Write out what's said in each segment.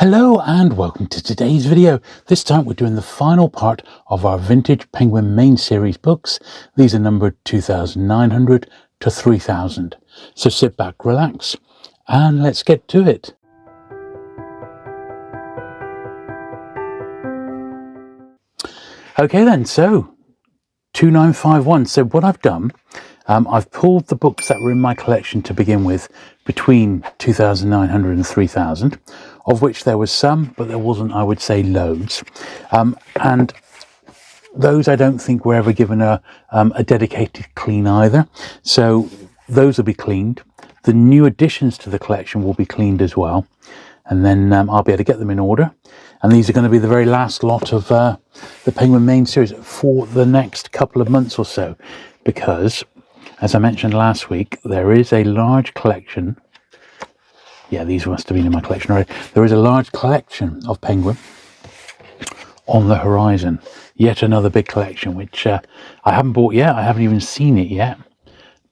Hello and welcome to today's video. This time we're doing the final part of our Vintage Penguin main series books. These are numbered 2900 to 3000. So sit back, relax, and let's get to it. Okay then, so 2951. So what I've done, I've pulled the books that were in my collection to begin with between 2900 and 3000, of which there was some, but there wasn't, I would say, loads. And those I don't think were ever given a dedicated clean either. So those will be cleaned. The new additions to the collection will be cleaned as well. And then I'll be able to get them in order. And these are going to be the very last lot of the Penguin main series for the next couple of months or so. Because, as I mentioned last week, there is a large collection. Yeah, these must have been in my collection already. There is a large collection of Penguin on the horizon. Yet another big collection, which I haven't bought yet. I haven't even seen it yet.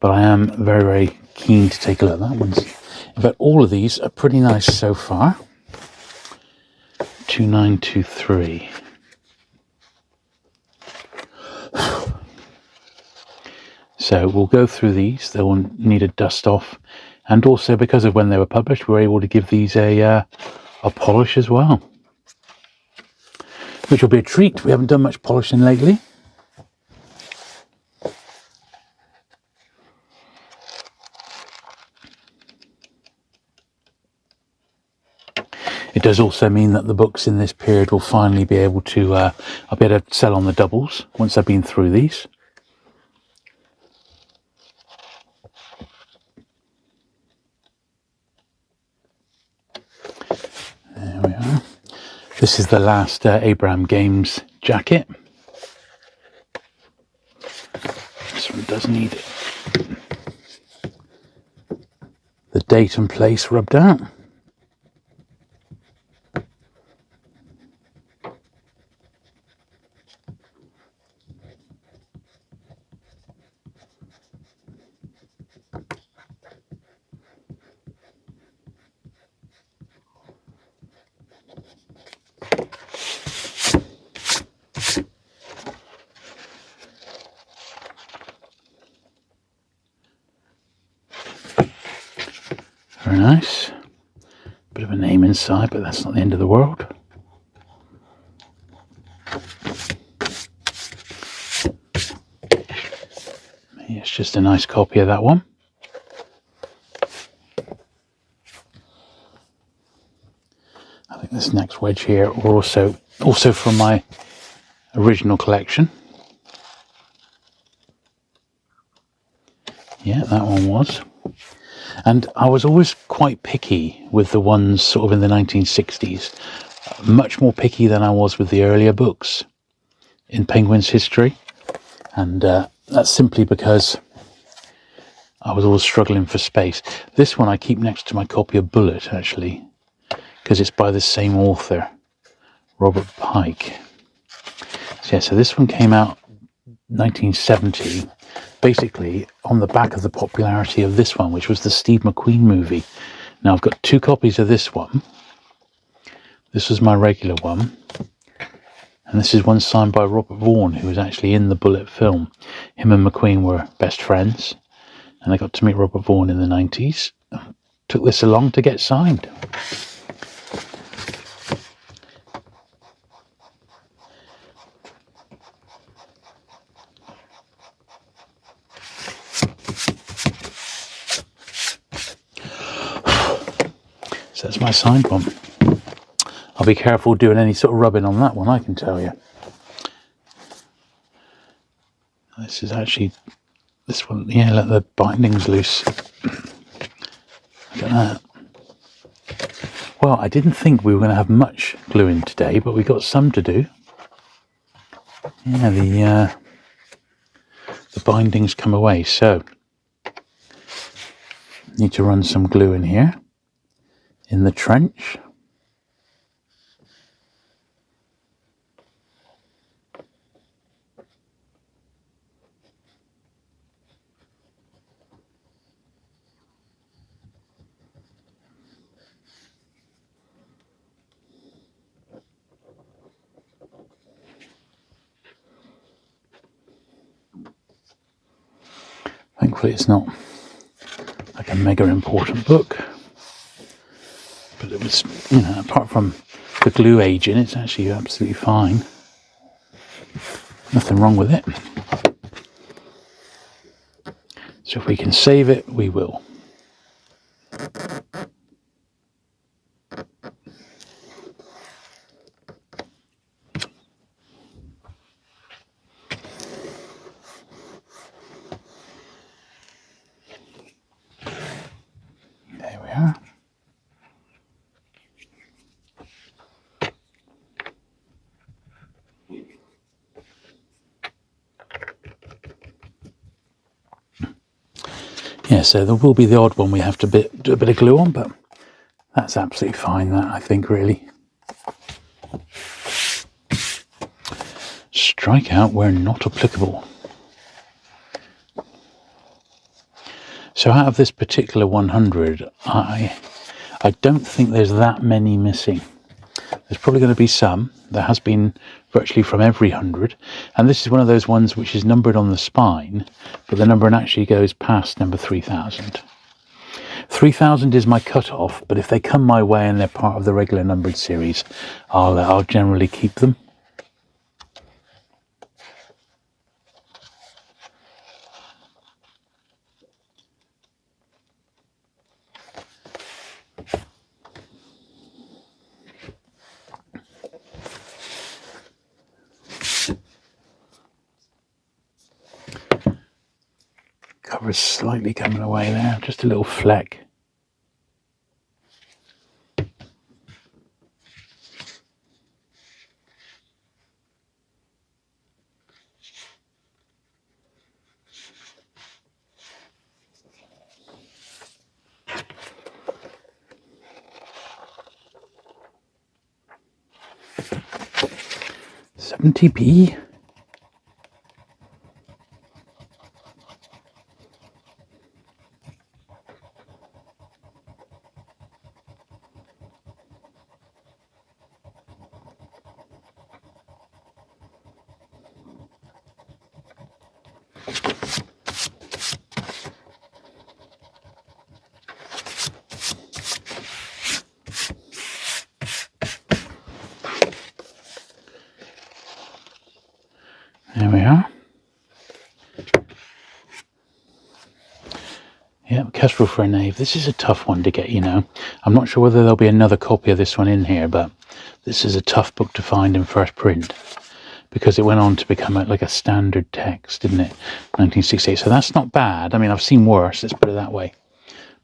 But I am very, very keen to take a look at that one. In fact, all of these are pretty nice so far. 2923. So we'll go through these. They will need a dust off. And also, because of when they were published, we were able to give these a polish as well, which will be a treat. We haven't done much polishing lately. It does also mean that the books in this period will finally be able to, I'll be able to sell on the doubles once I've been through these. There we are. This is the last Abraham Games jacket. This one does need the date and place rubbed out. Very nice. Bit of a name inside, but that's not the end of the world. It's just a nice copy of that one. I think this next wedge here are also from my original collection. Yeah, that one was. And I was always quite picky with the ones sort of in the 1960s. Much more picky than I was with the earlier books in Penguin's history. And that's simply because I was always struggling for space. This one I keep next to my copy of Bullet, actually, because it's by the same author, Robert Pike. So, yeah, so this one came out 1970, basically on the back of the popularity of this one, which was the Steve McQueen movie. Now I've got two copies of this one. This was my regular one, and this is one signed by Robert Vaughn, who was actually in the Bullet film. Him and McQueen were best friends, and I got to meet Robert Vaughn in the 90s. Took this along to get signed. So that's my signed one. I'll be careful doing any sort of rubbing on that one, I can tell you. This is actually, this one, yeah, let the binding's loose. Look at that. Well, I didn't think we were going to have much gluing today, but we got some to do. Yeah, the bindings come away, so need to run some glue in here in the trench. Thankfully it's not like a mega important book, but it was, you know, apart from the glue aging, it's actually absolutely fine. Nothing wrong with it. So if we can save it, we will. There we are. Yeah, so there will be the odd one we have to do a bit of glue on, but that's absolutely fine, that, I think, really. Strike out where not applicable. So out of this particular 100, I don't think there's that many missing. There's probably going to be some. There has been virtually from every 100. And this is one of those ones which is numbered on the spine, but the numbering actually goes past number 3000. 3000 is my cut-off, but if they come my way and they're part of the regular numbered series, I'll generally keep them. Cover's slightly coming away there, just a little fleck. $70p. There we are. Yeah, Kestrel for a Knave. This is a tough one to get, you know. I'm not sure whether there'll be another copy of this one in here, but this is a tough book to find in first print because it went on to become like a standard text, didn't it? 1968. So that's not bad. I mean, I've seen worse, let's put it that way.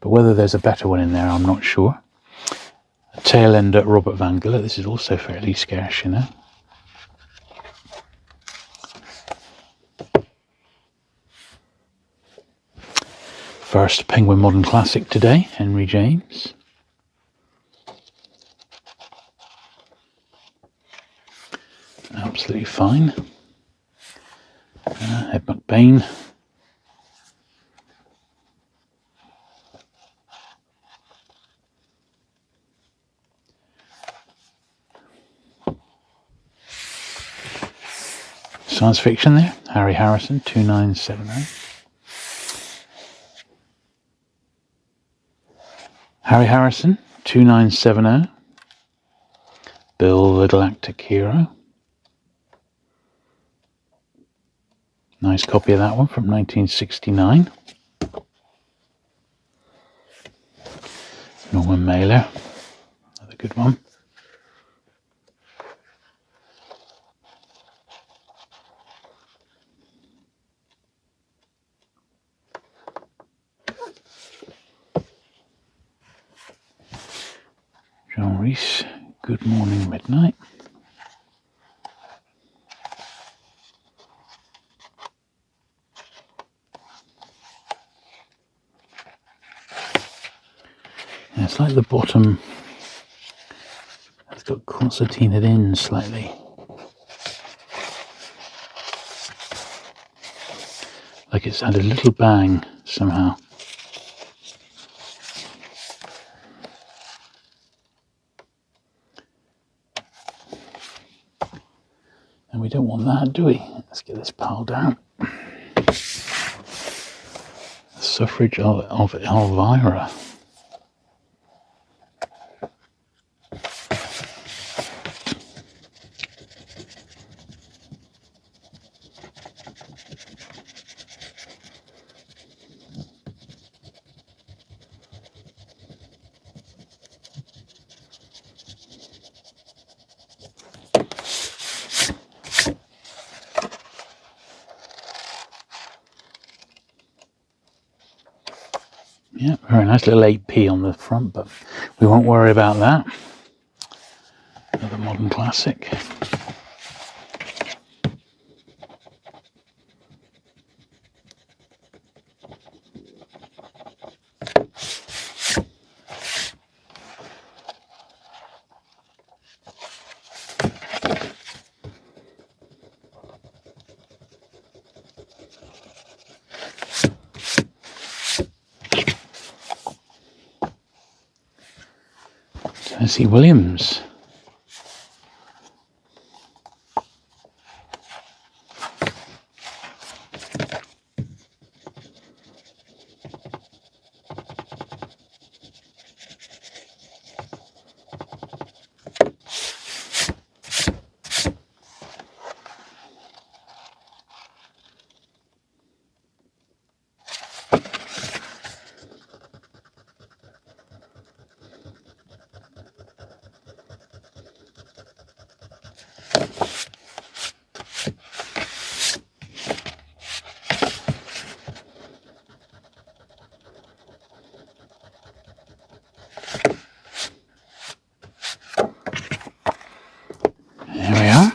But whether there's a better one in there, I'm not sure. A tail end at Robert Van Giller. This is also fairly scarce, you know. First Penguin Modern Classic today, Henry James. Absolutely fine. Ed McBain. Science fiction there, Harry Harrison, 2970. Harry Harrison, 2970. Bill the Galactic Hero. Nice copy of that one from 1969. Norman Mailer, another good one. John Reese, Good Morning Midnight. Yeah, it's like the bottom has got concertinaed in slightly. Like it's had a little bang somehow. And we don't want that, do we? Let's get this piled down. Suffrage of Elvira. Yeah, very nice little 8p on the front, but we won't worry about that. Another modern classic. Tennessee Williams. There we are.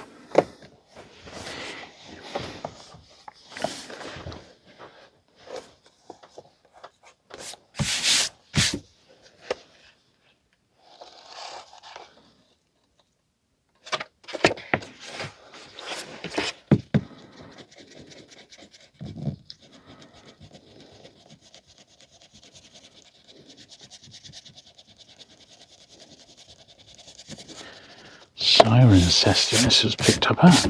Cirencester, this was picked up at.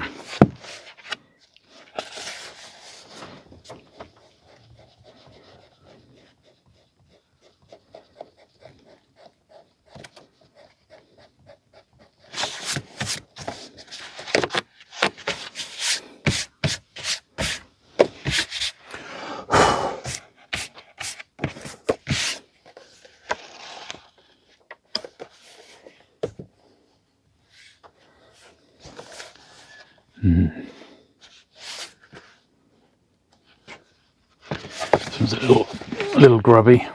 This one's a little grubby.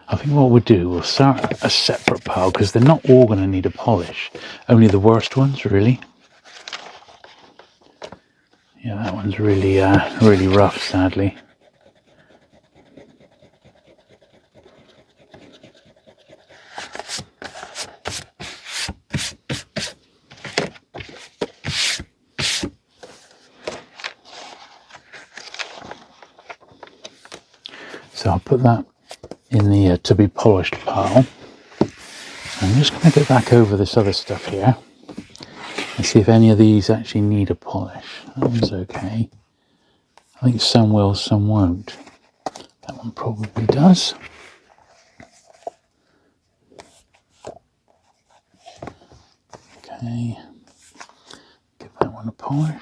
I think what we'll do, we'll start a separate pile because they're not all going to need a polish. Only the worst ones, really. Yeah, that one's really, really rough, sadly. So I'll put that in the to be polished pile. I'm just going to go back over this other stuff here and see if any of these actually need a polish. That one's okay. I think some will, some won't. That one probably does. Okay, give that one a polish.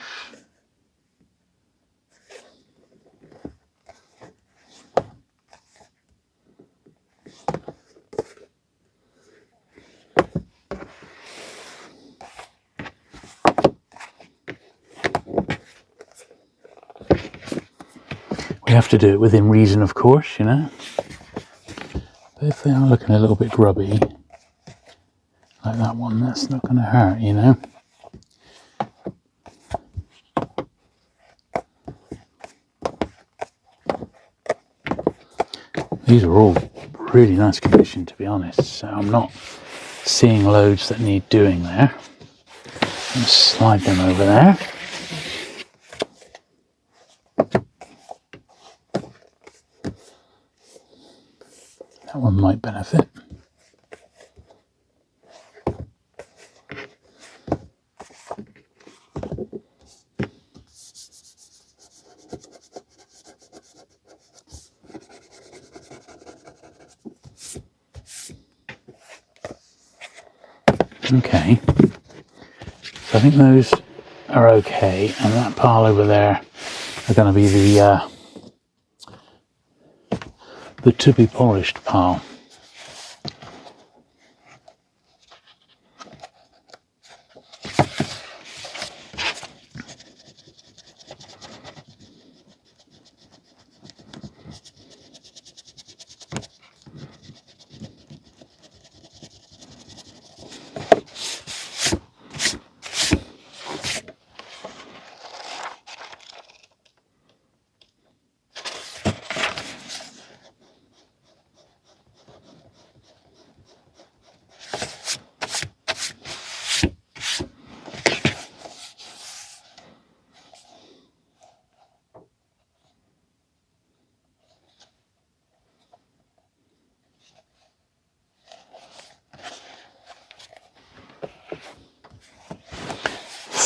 We have to do it within reason, of course, you know. But if they are looking a little bit grubby, like that one, that's not going to hurt, you know. These are all really nice condition, to be honest, so I'm not seeing loads that need doing there. Let's slide them over there. That one might benefit. Okay, so I think those are okay, and that pile over there are going to be the to be polished pile.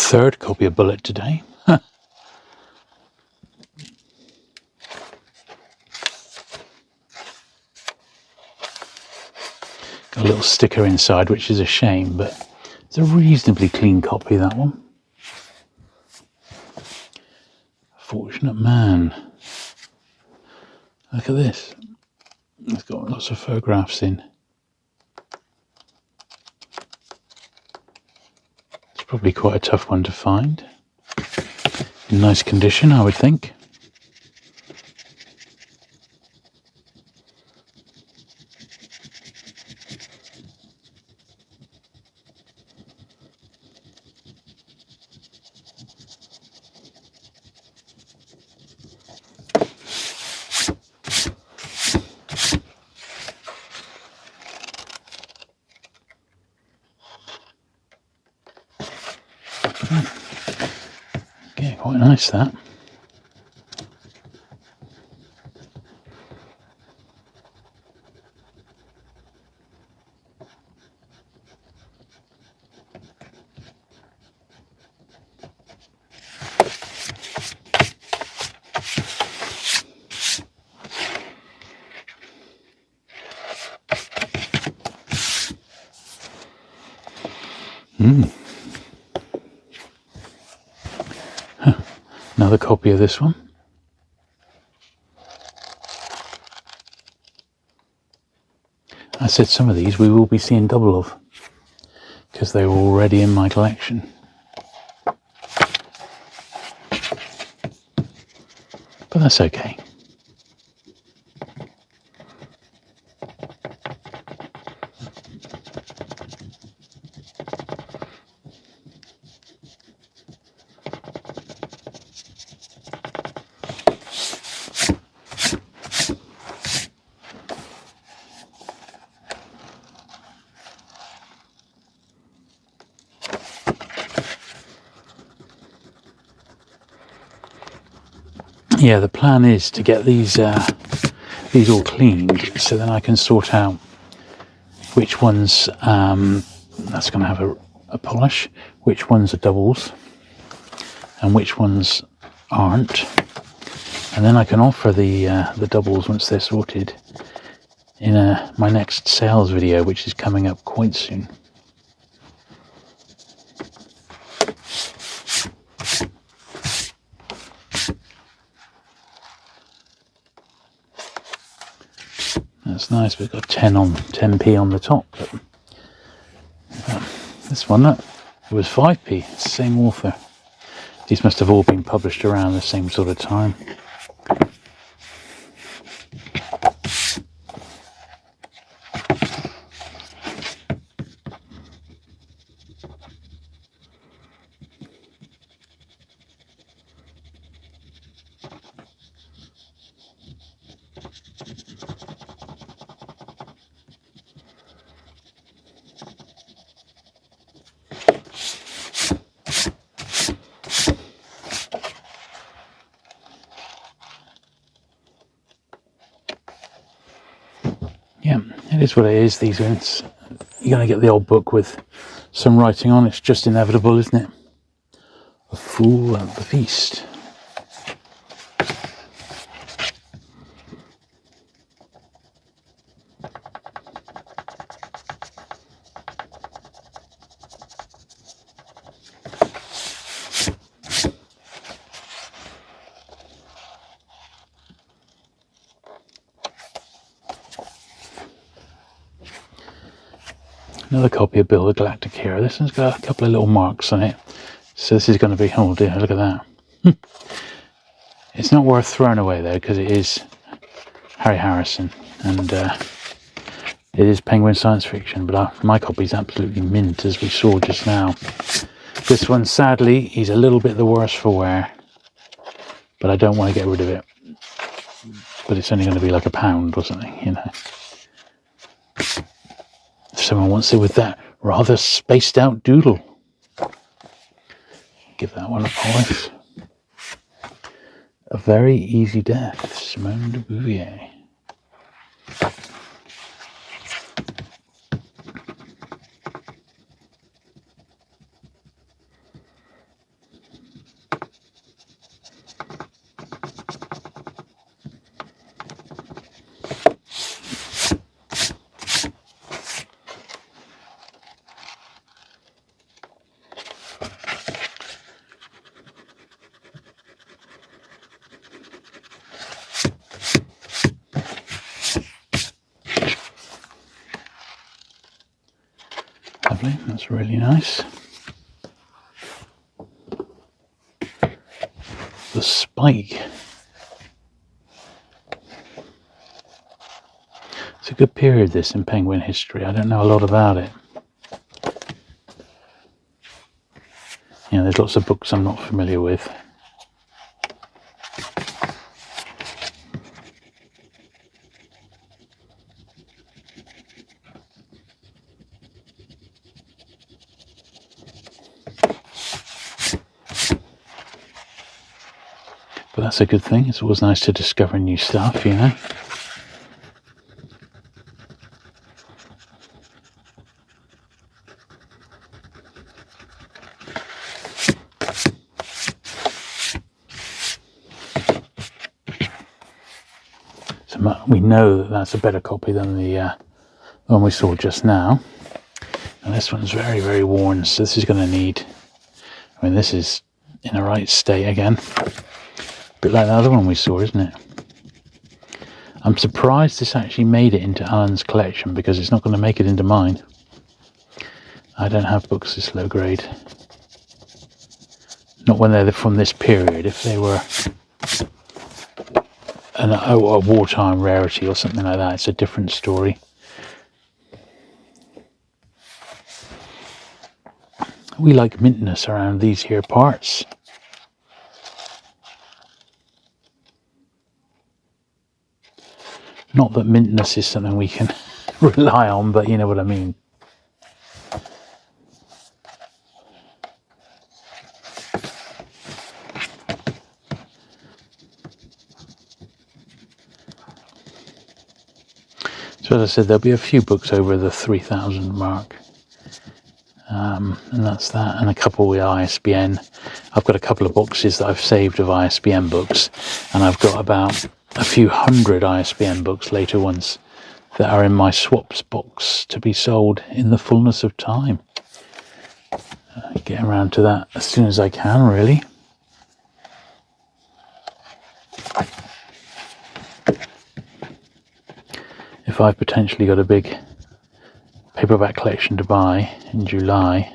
Third copy of Bullet today. Got a little sticker inside, which is a shame, but it's a reasonably clean copy, that one. Fortunate man. Look at this. It's got lots of photographs in. It's probably quite a tough one to find. In nice condition, I would think. Yeah, quite nice that. Another copy of this one. I said some of these we will be seeing double of, because they were already in my collection. But that's okay. Yeah, the plan is to get these all cleaned, so then I can sort out which ones that's going to have a polish, which ones are doubles, and which ones aren't. And then I can offer the doubles once they're sorted in my next sales video, which is coming up quite soon. That's nice. We've got 10p on the top. But this one, look, it was 5p. It's the same author. These must have all been published around the same sort of time. is what it is, these ones. You're going to get the old book with some writing on. It's just inevitable, isn't it? A fool at the feast. Another copy of Bill the Galactic Hero. This one's got a couple of little marks on it. So this is going to be, oh dear, look at that. It's not worth throwing away though, because it is Harry Harrison, and it is Penguin science fiction, but my copy's absolutely mint, as we saw just now. This one, sadly, he's a little bit the worse for wear, but I don't want to get rid of it. But it's only going to be like £1 or something, you know. If someone wants it with that rather spaced out doodle, give that one a polish. A Very Easy Death, Simone de Beauvoir. Lovely, that's really nice. The Spike. It's a good period, this, in Penguin history. I don't know a lot about it. You know, there's lots of books I'm not familiar with. But that's a good thing. It's always nice to discover new stuff, you know. So we know that that's a better copy than the one we saw just now. And this one's very, very worn, so this is going to need... I mean, this is in a right state again. A bit like the other one we saw, isn't it? I'm surprised this actually made it into Alan's collection, because it's not going to make it into mine. I don't have books this low grade. Not when they're from this period. If they were a wartime rarity or something like that, it's a different story. We like mintness around these here parts. Not that mintness is something we can rely on, but you know what I mean. So as I said, there'll be a few books over the 3,000 mark. And that's that, and a couple with ISBN. I've got a couple of boxes that I've saved of ISBN books, and I've got about a few hundred ISBN books, later ones, that are in my swaps box to be sold in the fullness of time. Get around to that as soon as I can, really. If I've potentially got a big paperback collection to buy in July,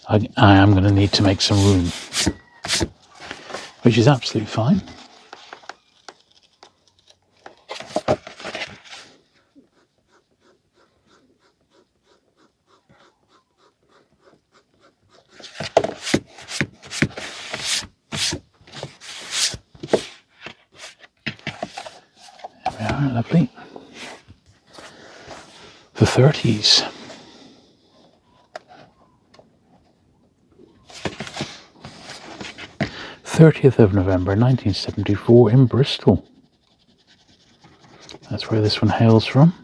I am going to need to make some room, which is absolutely fine. There we are, lovely. The 30s. th of November 1974 in Bristol. That's where this one hails from.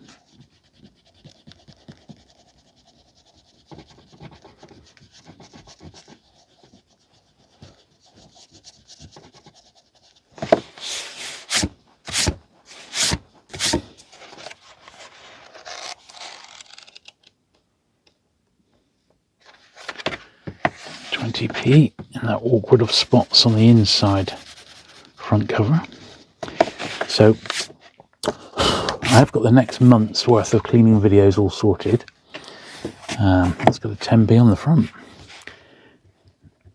£20p and that awkward of spots on the inside front cover. So I've got the next month's worth of cleaning videos all sorted. It's got a 10p on the front.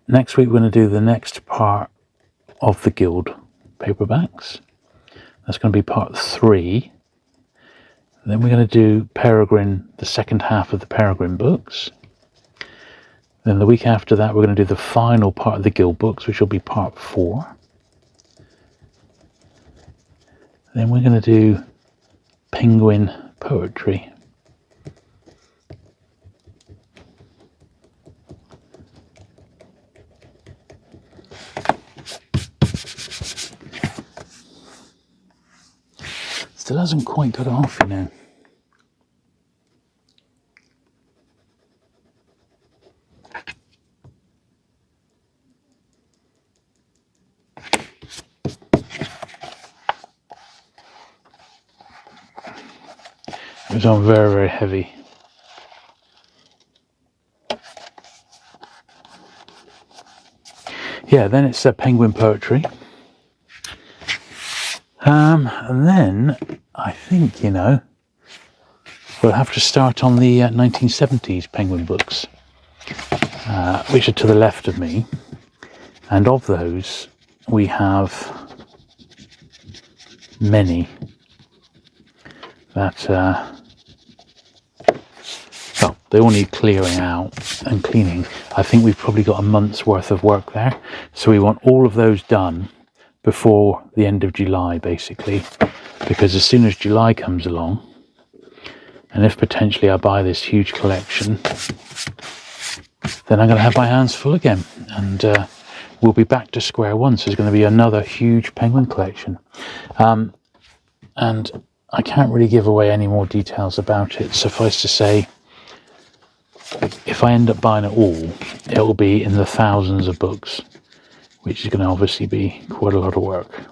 Next week we're going to do the next part of the Guild paperbacks. That's going to be part 3. Then we're going to do Peregrine, the second half of the Peregrine books. Then the week after that we're going to do the final part of the Guild books, which will be part 4. Then we're going to do Penguin poetry. Still hasn't quite got it off, you know. It was on very, very heavy. Yeah, then it's Penguin poetry. And then I think, you know, we'll have to start on the 1970s Penguin books, which are to the left of me. And of those, we have many that, well, they all need clearing out and cleaning. I think we've probably got a month's worth of work there. So we want all of those done before the end of July, basically, because as soon as July comes along, and if potentially I buy this huge collection, then I'm going to have my hands full again, and we'll be back to square one. So there's going to be another huge Penguin collection, and I can't really give away any more details about it. Suffice to say, if I end up buying it all, it will be in the thousands of books, which is going to obviously be quite a lot of work.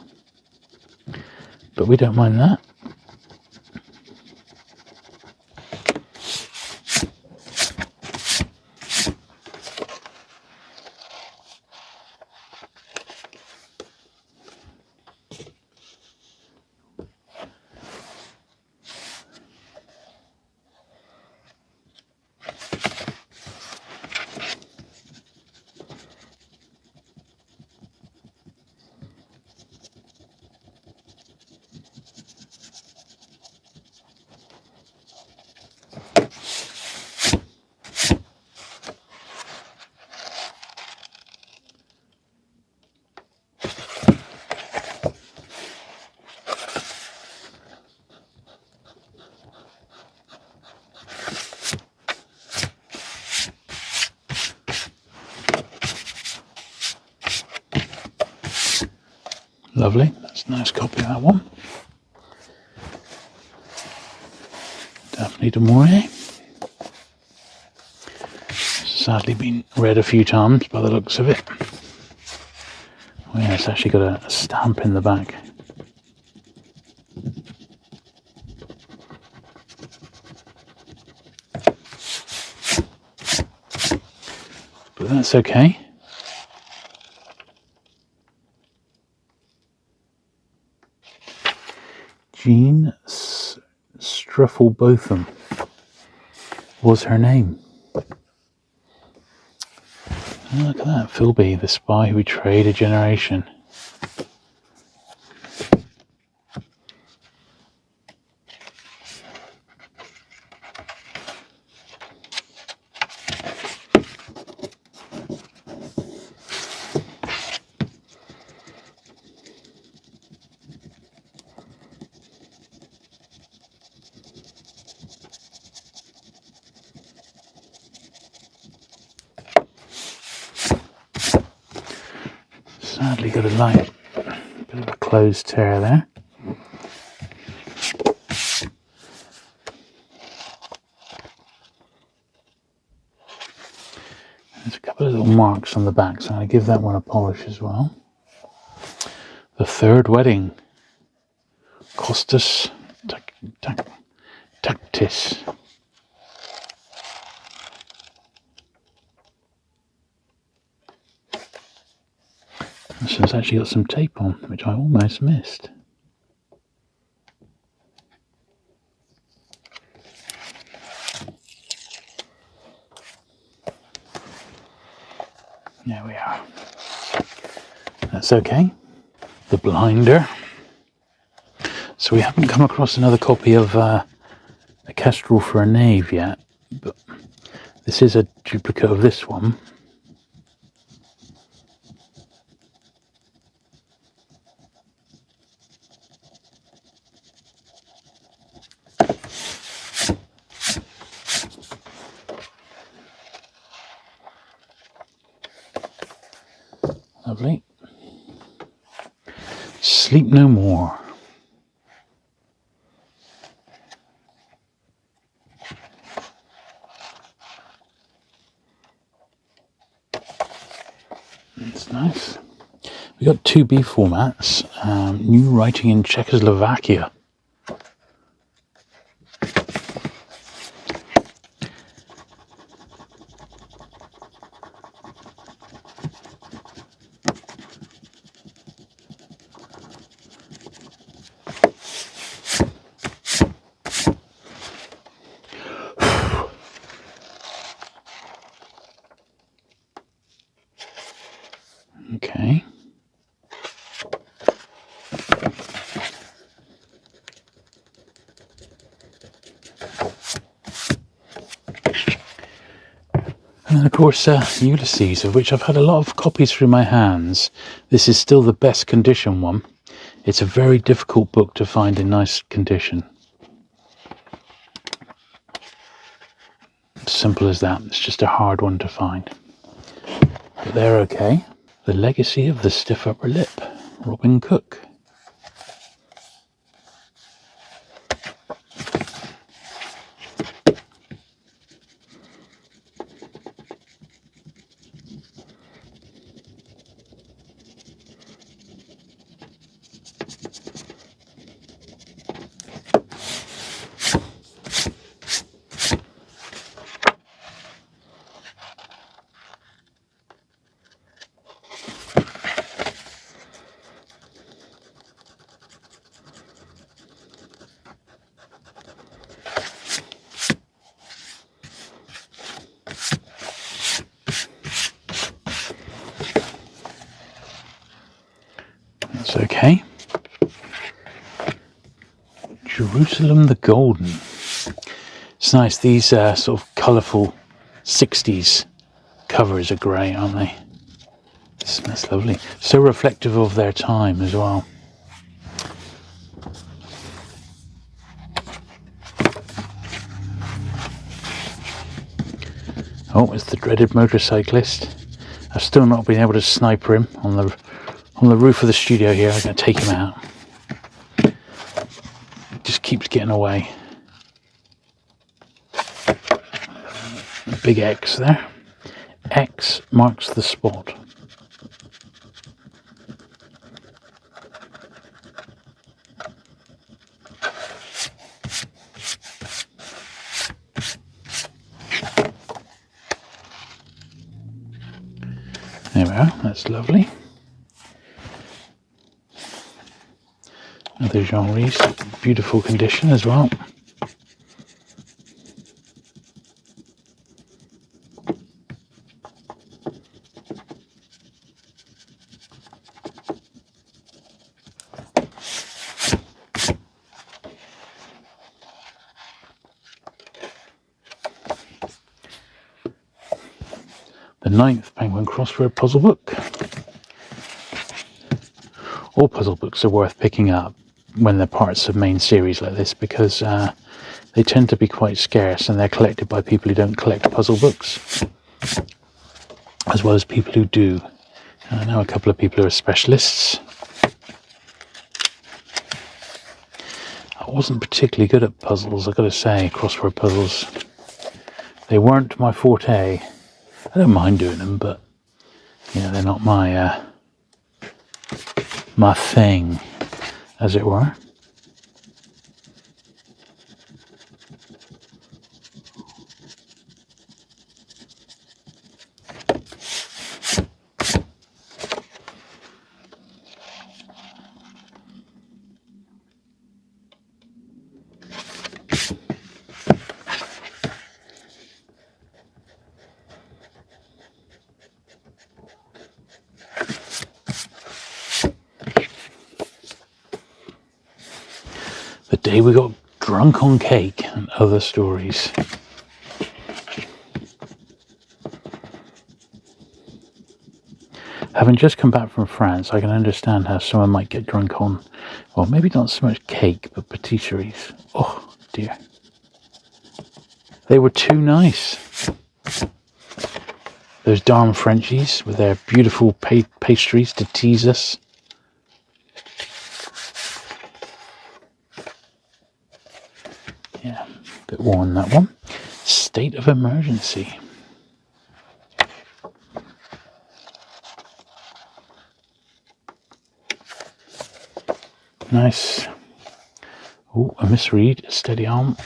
But we don't mind that. Lovely, that's a nice copy of that one. Daphne du Maurier. Sadly been read a few times by the looks of it. Oh yeah, it's actually got a stamp in the back. But that's okay. Jean Strufflebotham was her name. Oh, look at that, Philby, the spy who betrayed a generation. Sadly got a light, bit of a closed tear there. There's a couple of little marks on the back, so I'm going to give that one a polish as well. The Third Wedding. Costas Tactis. This one's actually got some tape on, which I almost missed. There we are. That's okay. The Blinder. So we haven't come across another copy of A Kestrel for a Knave yet, but this is a duplicate of this one. Lovely. Sleep No More. That's nice. We got 2B formats. New Writing in Czechoslovakia. Okay. And then of course Ulysses, of which I've had a lot of copies through my hands. This is still the best condition one. It's a very difficult book to find in nice condition. Simple as that. It's just a hard one to find. But they're okay. The Legacy of the Stiff Upper Lip. Robin Cook. That's okay. Jerusalem the Golden. It's nice. These sort of colourful 60s covers are great, aren't they? That's lovely. So reflective of their time as well. Oh, it's the dreaded motorcyclist. I've still not been able to sniper him on the roof of the studio here. I'm going to take him out. Just keeps getting away. Big X there. X marks the spot. There we are, that's lovely. Another Jean Rhys, beautiful condition as well. The 9th Penguin Crossword puzzle book. All puzzle books are worth picking up when they're parts of main series like this, because they tend to be quite scarce and they're collected by people who don't collect puzzle books, as well as people who do. And I know a couple of people who are specialists. I wasn't particularly good at puzzles, I've got to say, crossword puzzles. They weren't my forte. I don't mind doing them, but yeah, they're not my my thing, as it were. The day we got drunk on cake and other stories. Having just come back from France, I can understand how someone might get drunk on, well, maybe not so much cake, but patisseries. Oh, dear. They were too nice. Those darn Frenchies with their beautiful pastries to tease us. Yeah, a bit worn that one. State of emergency. Nice. Oh, a misread. Steady on.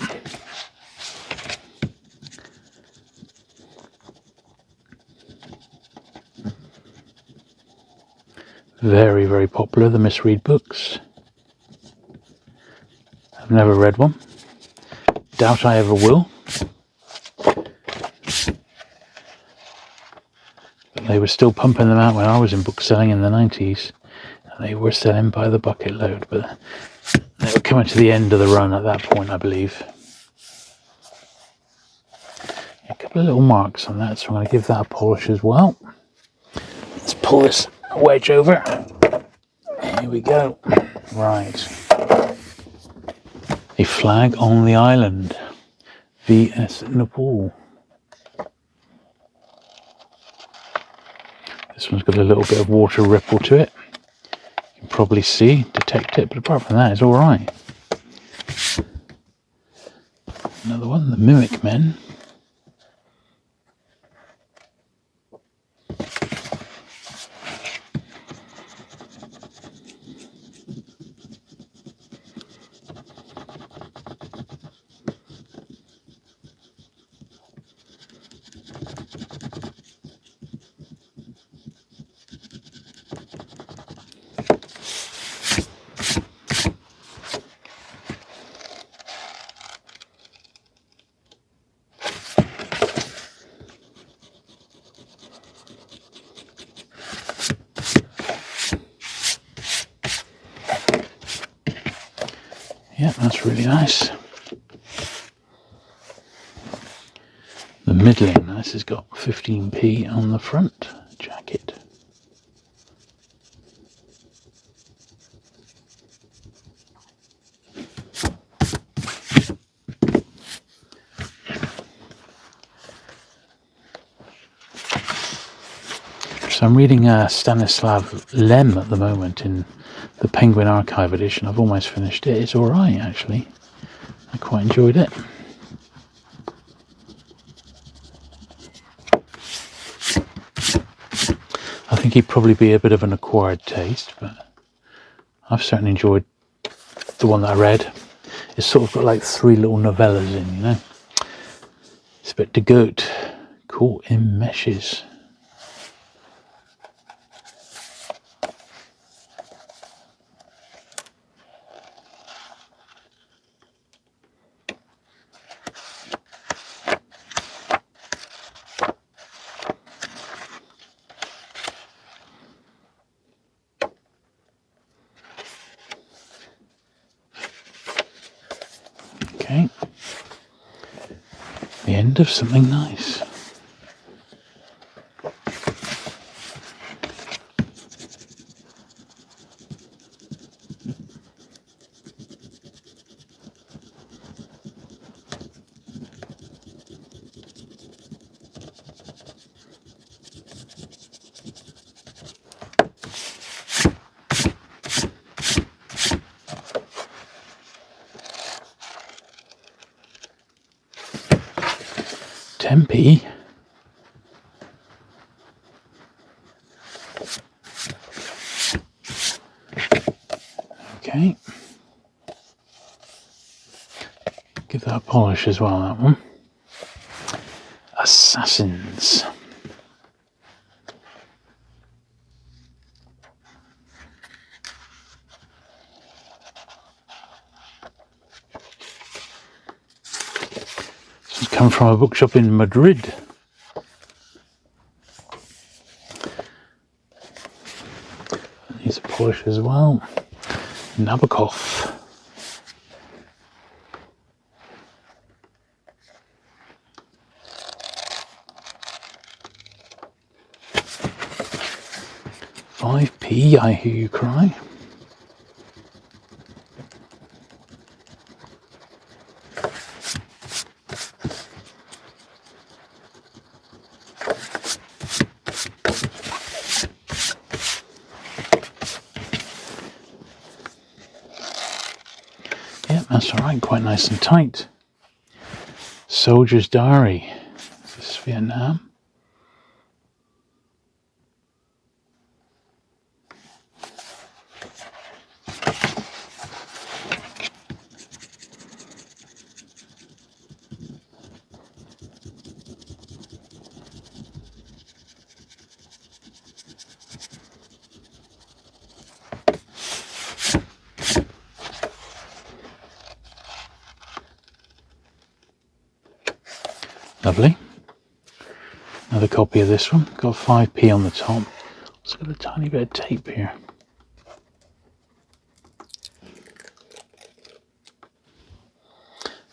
Very, very popular, the misread books. I've never read one. Doubt I ever will. But they were still pumping them out when I was in book selling in the 90s. And they were selling by the bucket load, but they were coming to the end of the run at that point, I believe. A couple of little marks on that, so I'm going to give that a polish as well. Let's pull this wedge over. Here we go. Right. A flag on the island. V.S. Nepal. This one's got a little bit of water ripple to it. You can probably see, detect it, but apart from that, it's all right. Another one, the Mimic Men. Yeah, that's really nice. The middling, this has got 15p on the front jacket. So I'm reading Stanislav Lem at the moment in the Penguin Archive edition. I've almost finished it. It's all right, actually. I quite enjoyed it. I think he'd probably be a bit of an acquired taste, but I've certainly enjoyed the one that I read. It's sort of got like 3 little novellas in, you know. It's a bit de goat. Caught in meshes. Okay. The end of something nice. Tempe. Okay. Give that a polish as well, that one. Assassins. This has come from a bookshop in Madrid. Needs a polish as well. Nabokov. "5p, I Hear You Cry." Yep, that's alright, quite nice and tight. "Soldier's Diary." This is Vietnam. Lovely. Another copy of this one. Got 5p on the top. It's got a tiny bit of tape here.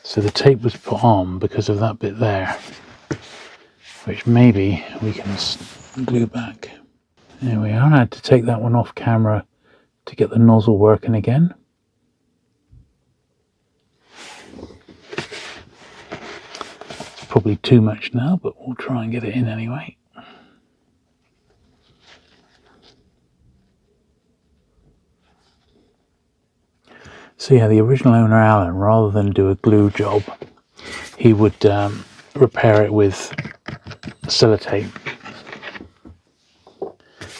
So the tape was put on because of that bit there, which maybe we can glue back. There we are. I had to take that one off camera to get the nozzle working again. It's probably too much now, but we'll try and get it in anyway. So yeah, the original owner, Alan, rather than do a glue job, he would repair it with sellotape,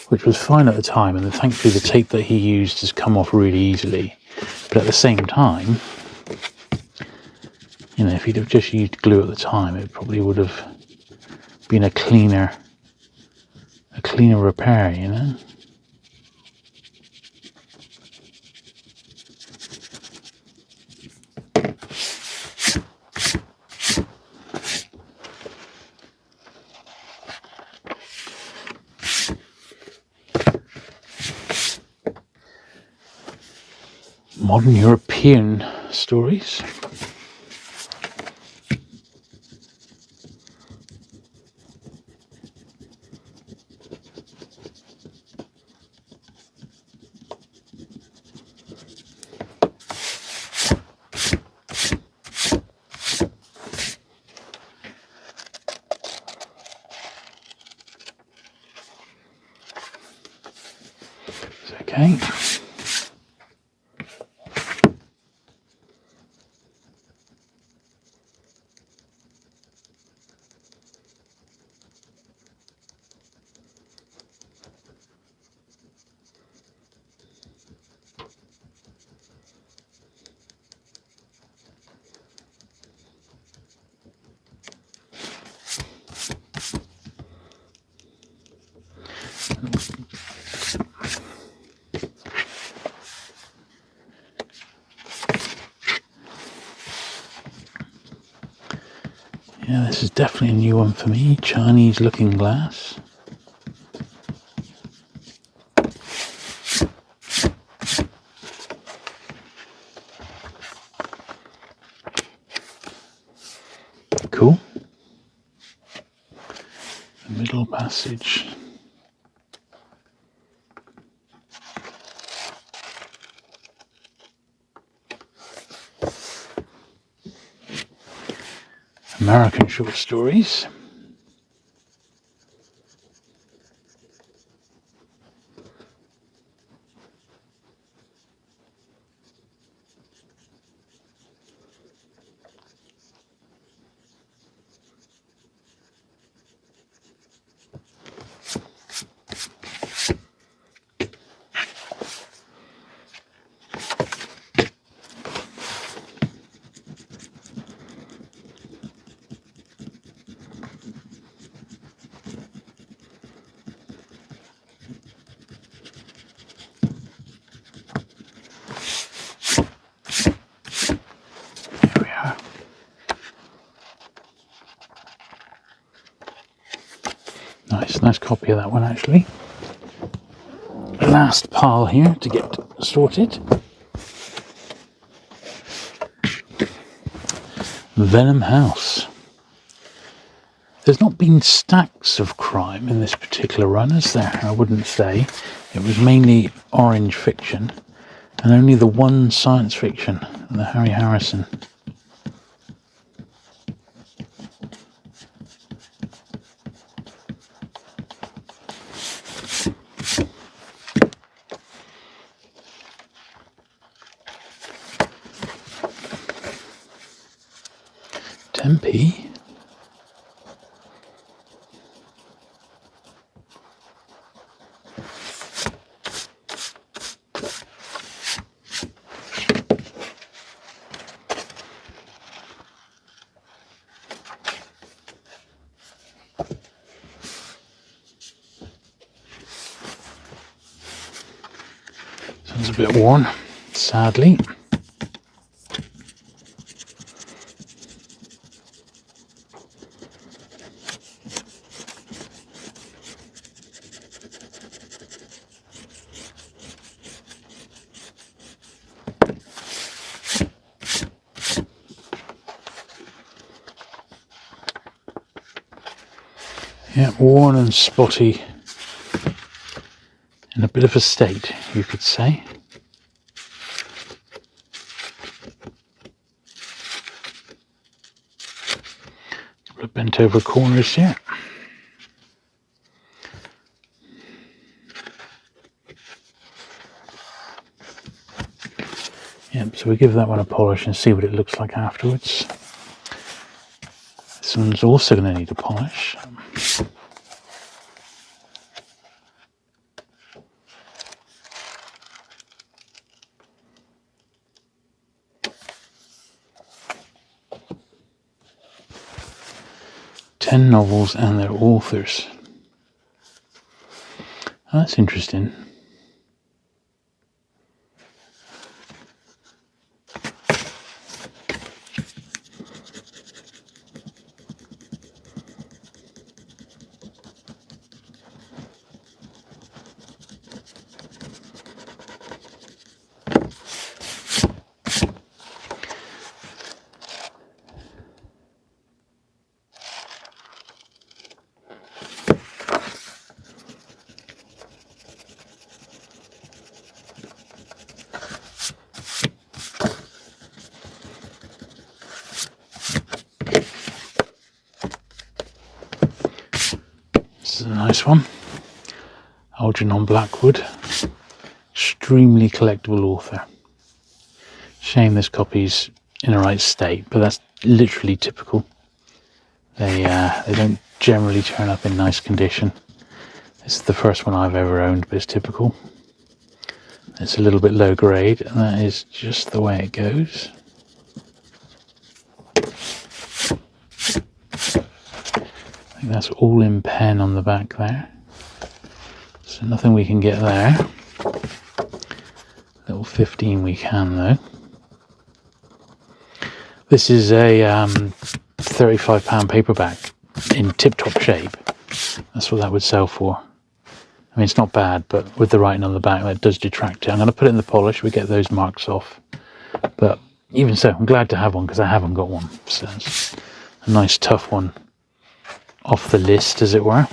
which was fine at the time, and thankfully the tape that he used has come off really easily. But at the same time, you know, if he'd have just used glue at the time, it probably would have been a cleaner repair, you know. Modern European stories. Okay. Yeah, this is definitely a new one for me. Chinese looking glass. Cool. The middle passage. American short stories. Nice copy of that one, actually. Last pile here to get sorted. Venom House. There's not been stacks of crime in this particular run, is there? I wouldn't say. It was mainly orange fiction, and only the one science fiction, the Harry Harrison. Tempe. Sounds a bit worn, sadly. Yeah, worn and spotty. In a bit of a state, you could say. A couple of bent over corners here. Yep, so we give that one a polish and see what it looks like afterwards. This one's also going to need a polish. Ten novels and their authors. Oh, that's interesting. This is a nice one. Algernon Blackwood. Extremely collectible author. Shame this copy's in the right state, but that's literally typical. They don't generally turn up in nice condition. This is the first one I've ever owned, but it's typical. It's a little bit low grade, and that is just the way it goes. I think that's all in pen on the back there. So nothing we can get there. Little 15 we can though. This is a £35 paperback in tip-top shape. That's what that would sell for. I mean, it's not bad, but with the writing on the back, that does detract it. I'm going to put it in the polish, we get those marks off. But even so, I'm glad to have one because I haven't got one. So it's a nice tough one off the list, as it were.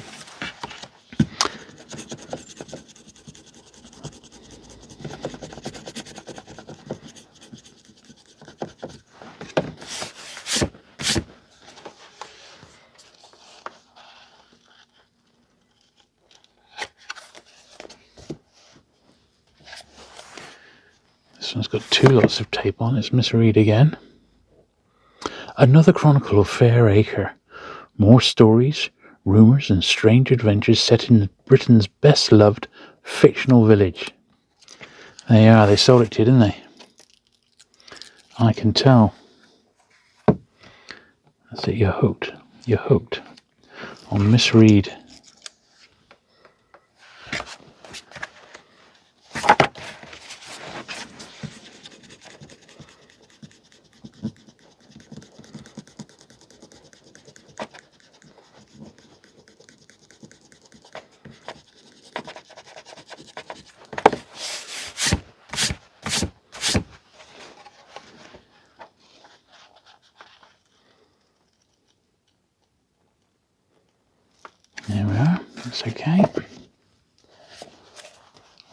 This one's got two lots of tape on. Let's misread again. Another chronicle of Fair Acre. More stories, rumours and strange adventures set in Britain's best-loved fictional village. They are. They sold it to you, didn't they? I can tell. That's it. You're hooked. You're hooked. I'll misread. That's okay.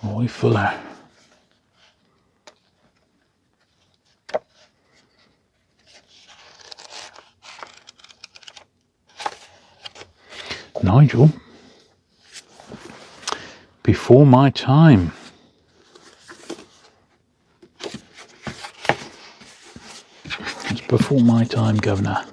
Roy Fuller. Nigel. Before My Time. It's Before My Time, Governor.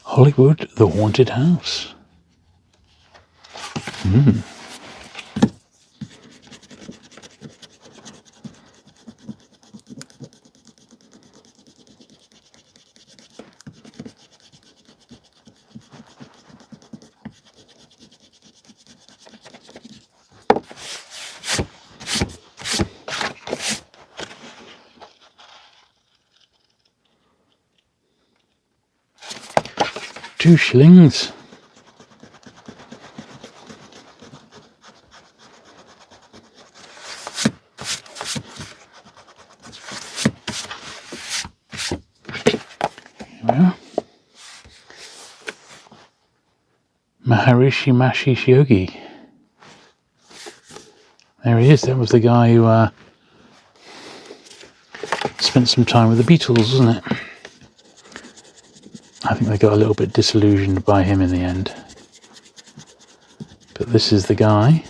Hollywood, The Haunted House. £2. Yeah. Maharishi Mahesh Yogi. There he is. That was the guy who spent some time with the Beatles, wasn't it? I think they got a little bit disillusioned by him in the end. But this is the guy.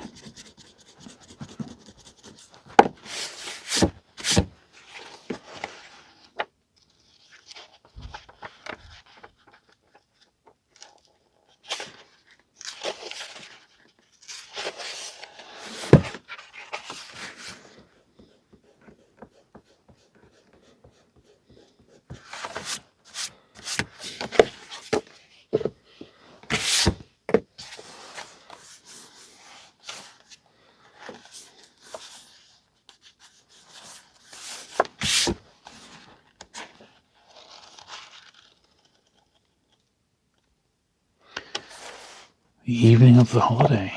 The Evening of the Holiday.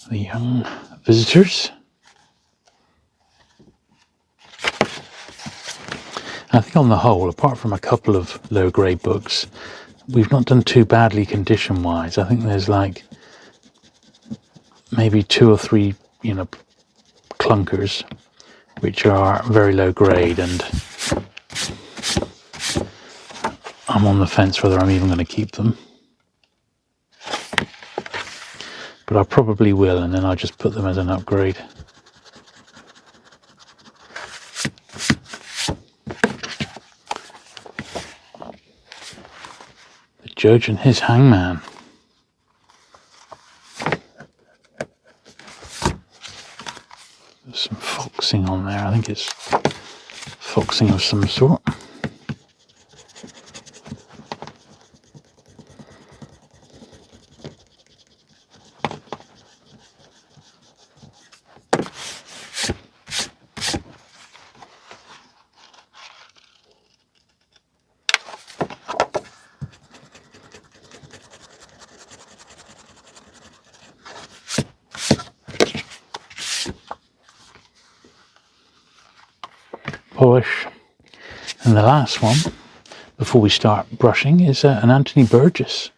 The Young Visitors. I think on the whole, apart from a couple of low-grade books, we've not done too badly condition-wise. I think there's like maybe 2 or 3, clunkers, which are very low grade, and I'm on the fence whether I'm even going to keep them. But I probably will, and then I'll just put them as an upgrade. The Judge and His Hangman. There's some foxing on there. I think it's foxing of some sort. Polish. And the last one, before we start brushing, is an Anthony Burgess.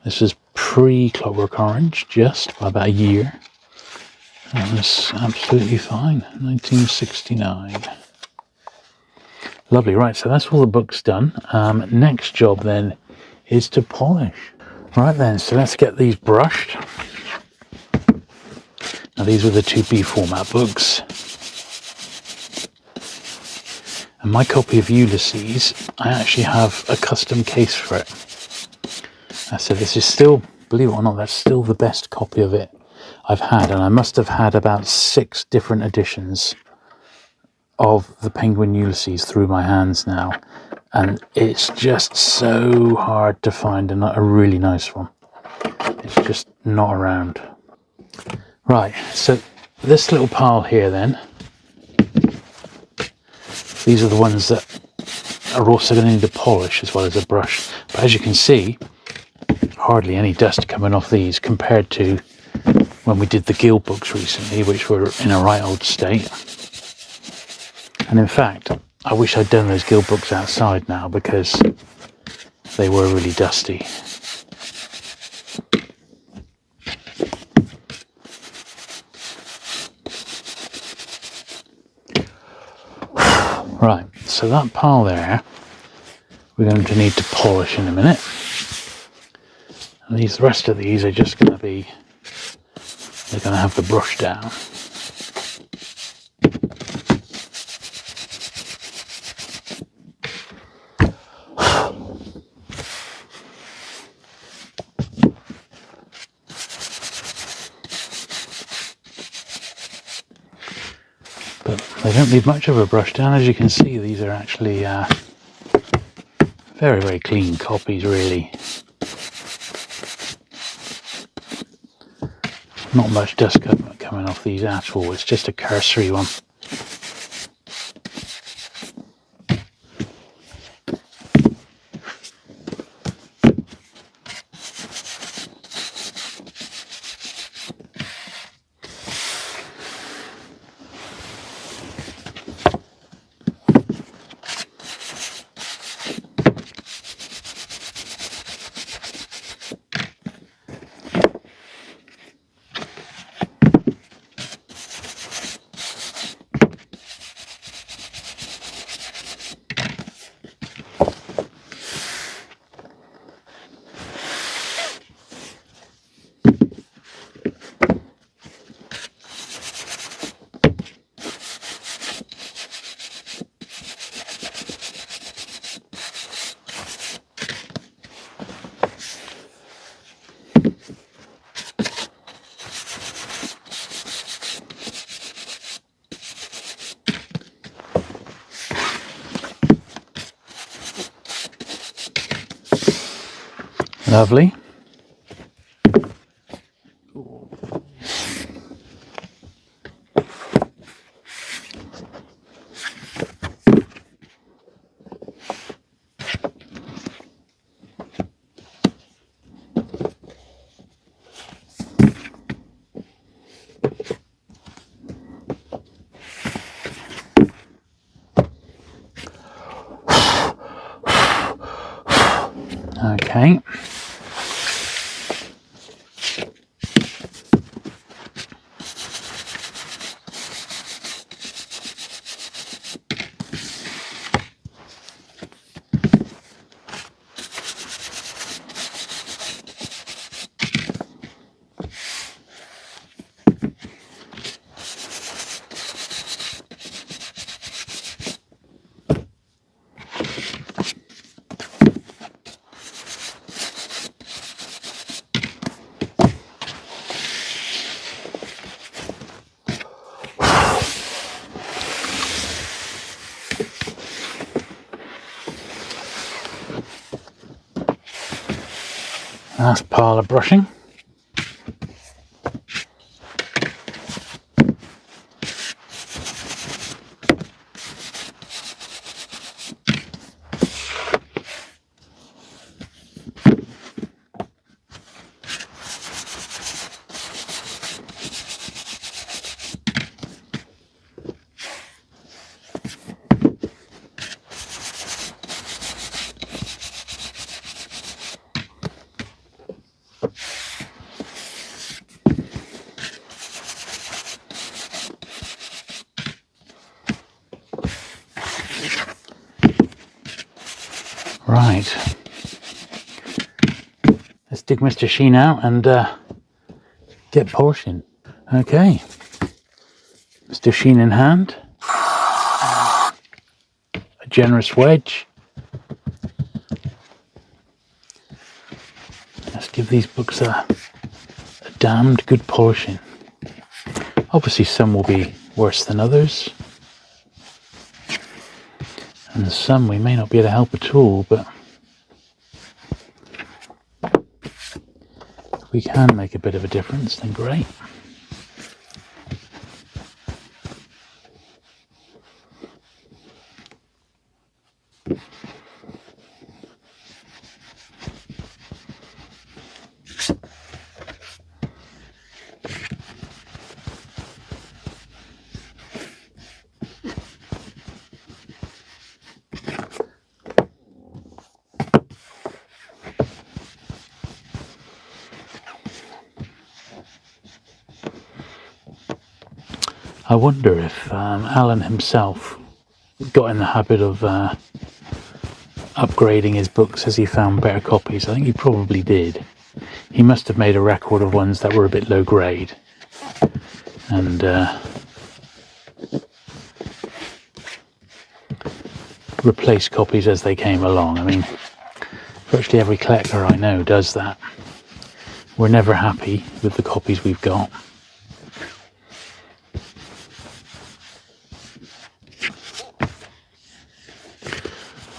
This is pre-Clockwork Orange, just by about a year. And it's absolutely fine. 1969. Lovely. Right, so that's all the books done. Next job then is to polish. Right then, so let's get these brushed. Now these were the 2B format books. And my copy of Ulysses, I actually have a custom case for it. So this is still, believe it or not, that's still the best copy of it I've had. And I must have had about 6 different editions of the Penguin Ulysses through my hands now, and it's just so hard to find a really nice one. It's just not around. Right, so this little pile here then, these are the ones that are also going to need a polish as well as a brush. But as you can see, hardly any dust coming off these compared to when we did the Guild books recently, which were in a right old state. And in fact, I wish I'd done those Guild books outside now, because they were really dusty. Right, so that pile there, we're going to need to polish in a minute. And the rest of these are just going to be, they're going to have the brush down. But they don't need much of a brush down. As you can see, these are actually very, very clean copies, really. Not much dust coming off these at all. It's just a cursory one. Lovely. Okay. Last pile of brushing. Right, let's dig Mr. Sheen out and get polishing. Okay, Mr. Sheen in hand, a generous wedge. Let's give these books a damned good polishing. Obviously some will be worse than others. And some we may not be able to help at all, but if we can make a bit of a difference, then great. I wonder if Alan himself got in the habit of upgrading his books as he found better copies. I think he probably did. He must have made a record of ones that were a bit low grade and replaced copies as they came along. I mean, virtually every collector I know does that. We're never happy with the copies we've got.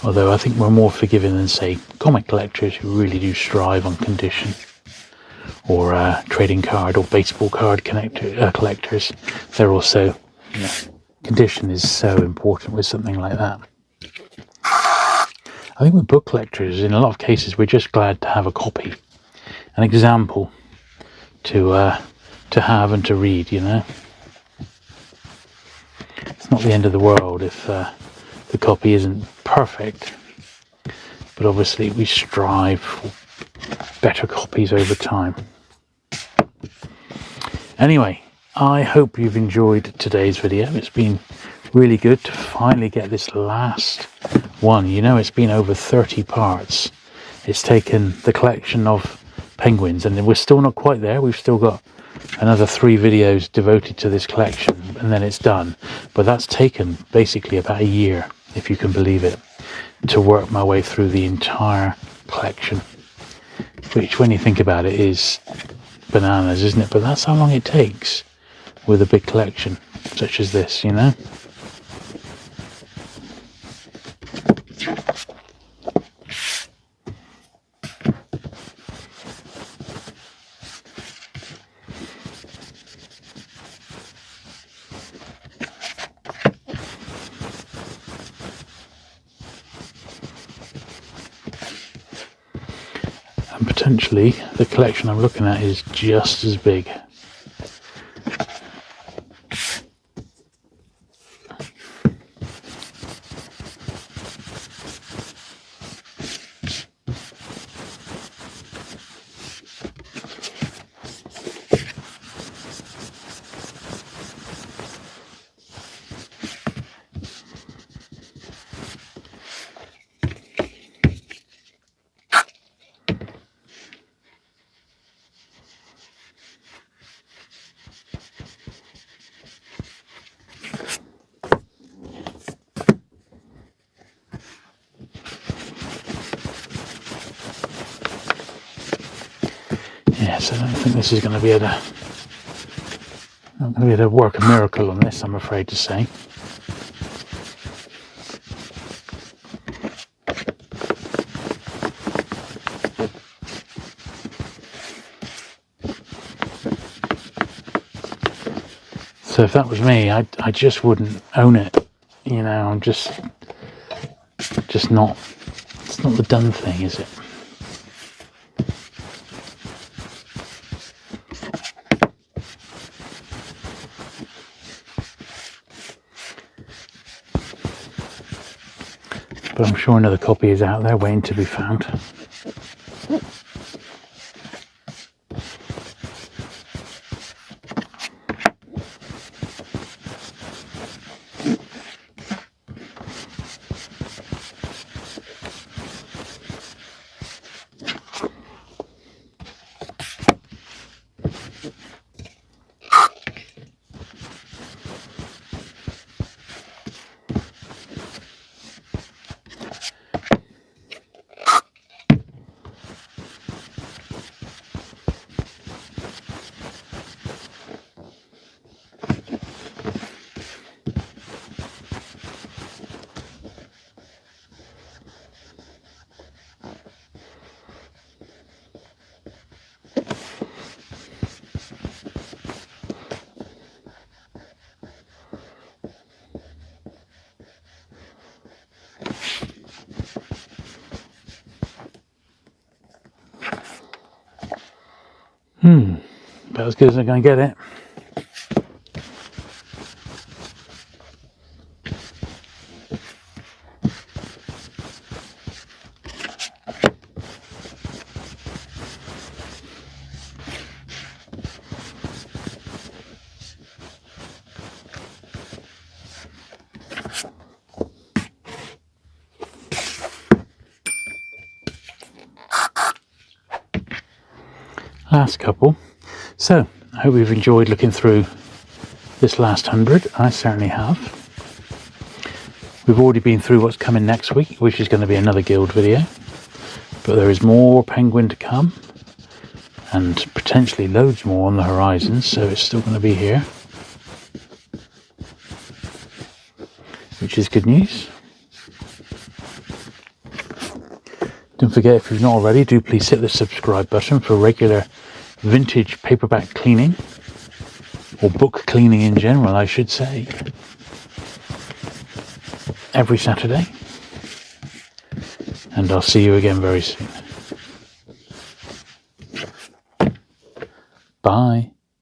Although I think we're more forgiving than, say, comic collectors who really do strive on condition, or trading card or baseball card collectors. They're also, you know, condition is so important with something like that. I think with book collectors, in a lot of cases, we're just glad to have a copy, an example to have and to read. You know, it's not the end of the world if the copy isn't perfect, but obviously we strive for better copies over time. Anyway, I hope you've enjoyed today's video. It's been really good to finally get this last one. You know, it's been over 30 parts. It's taken the collection of penguins, and we're still not quite there. We've still got another 3 videos devoted to this collection, and then it's done. But that's taken basically about a year, if you can believe it, to work my way through the entire collection, which, when you think about it, is bananas, isn't it? But that's how long it takes with a big collection such as this, you know. And potentially the collection I'm looking at is just as big. Yes, I don't think this is going to be able to work a miracle on this, I'm afraid to say. So if that was me, I just wouldn't own it. You know, I'm just not. It's not the done thing, is it? But I'm sure another copy is out there waiting to be found. About as good as I'm going to get it. Last couple. So I hope you've enjoyed looking through this last 100. I certainly have. We've already been through what's coming next week, which is going to be another guild video, but there is more Penguin to come and potentially loads more on the horizon, so it's still going to be here, which is good news. Don't forget, if you've not already, do please hit the subscribe button for regular vintage paperback cleaning, or book cleaning in general, I should say, every Saturday. And I'll see you again very soon.